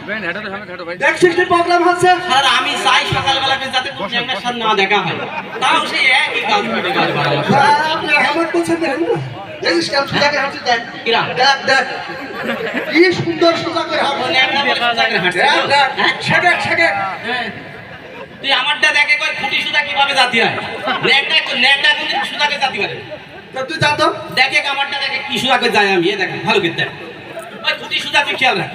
দেখ 60 প্রোগ্রাম হচ্ছে। স্যার আমি চাই সকালবেলা যাতে কোন চ্যাংড়ার সাথে না দেখা হয়, তাও সেই একই কাজ করে কাজ করে। আপনি আমার পছন্দ হয় না, দেখিস কেমন সোজা করে হাঁটছে। দেখ কিরা দেখ দেখ কি সুন্দর সোজা করে হাঁটছে। ন্যাংড়া বলে সোজা করে হাঁটছে। দেখ দেখ ছেড়ে ছেড়ে। হ্যাঁ, তুই আমারটা দেখে কই খুঁটি সুতা কিভাবে জাতি হয়। ন্যাংড়া কোন সুতা করে জাতি পারে। তো তুই যা তো দেখে আমারটা দেখে কি সুতা করে যায়। আমি দেখ ভালো করে দেখ ওই খুঁটি সুতা তুই খেয়াল রাখ।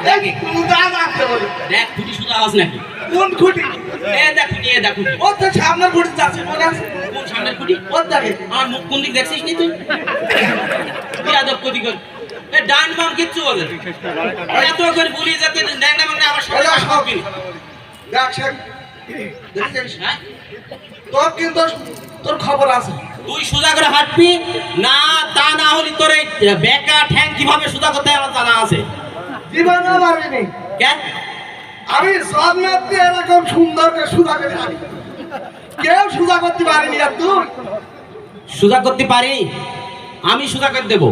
দেখি কোন দাম আসছে বলে। দেখ খুঁটি সুতা আওয়াজ নাকি কোন খুঁটি? দেখ খুঁটি দেখ খুঁটি ও তো সামনের খুঁটি যাচ্ছে মনে আছে? কোন সামনের খুঁটি ও দেখে আমার মুখ কোন দিক দেখছিস নি তুই? তুই আদব করি কর এ ডান বাম কিচ্ছু বলে এত করে বলি যাতে ন্যাংড়া মাংড়া আমার সামনে ওলা সব আসবি। দেখ শেখ দেখিস হ্যাঁ তোর কিন্তু তোর খবর আছে। তুই সোজা করে হাঁটবি না, তা না হলে তোর এই বেকা ঠ্যাং কিভাবে সোজা করতে হয় আমার জানা আছে। জীবনও পারিনি কেন আমি জন্মাতে এরকম সুন্দর করে সুজা করে হাঁটি, কেউ সুজা করতে পারিনি। আর তুই সোজা করতে পারি? আমি সোজা করে দেবো।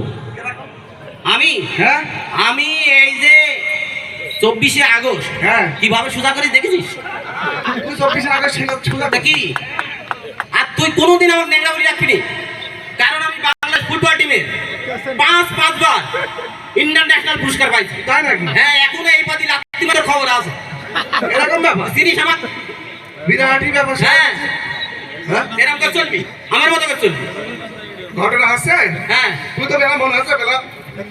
আমি হ্যাঁ আমি এই যে 24শে আগস্ট হ্যাঁ কিভাবে সোজা করে দেখেছিস তুই 24 আগে সুজা দেখি। আর তুই কোনোদিন আমার ন্যাংরা বলি রাখবি নি। কারণ আমি বাংলাদেশ ফুটবল টিমের 5বার ইন্টারন্যাশনাল পুরস্কার পাইছি। তাই নাকি? হ্যাঁ এখনো এই পাতি লাত্তি মারার খবর আছে। এরকম ব্যাপার জিনিস আমার বিরাটই ব্যাপার। হ্যাঁ হ্যাঁ এরকম করে চলবি, আমার মতো করে চলবি। ঘটনা আছে। হ্যাঁ তুই তো বেলা মনে আছে বেলা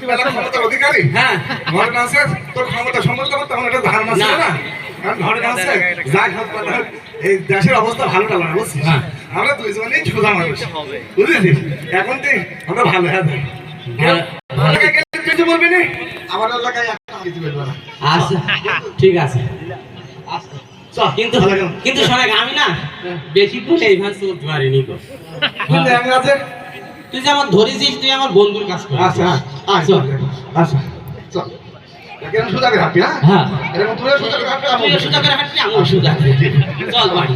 বেলা ক্ষমতার অধিকারী। হ্যাঁ ঘটনা আছে তোর ক্ষমতা সম্বন্ধে আমার তেমন একটা ধারণা ছিল না। কারণ ঘটনা আছে যাই হোক কথা হোক, এই দেশের অবস্থা ভালো না বুঝছিস? হ্যাঁ। আমরা দুইজনেই সোজা মানুষ বুঝেছিস। এখন তুই আমরা ভালো হ্যাঁ এলাকায় গেলে তুই কিছু বলবি না, আমার এলাকায় একটা কিছু বলবো না। আচ্ছা ঠিক আছে। চল কিন্তু ভালো কেমন? কিন্তু শোনাক আমি না বেশি করে এইভাবে চলতে পারিনি গো। কিন্তু আমি আছে। তুই যে আমার ধরেছিস তুই আমার বন্ধুর কাজ করিস। আচ্ছা আচ্ছা আচ্ছা চল এরকম সোজা করে হাঁটবি। হ্যাঁ হ্যাঁ এরকম তুই সোজা করে হাঁটবি, তুই আমিও সোজা করে হাঁটবি আমিও সোজা করে। চল বাড়ি।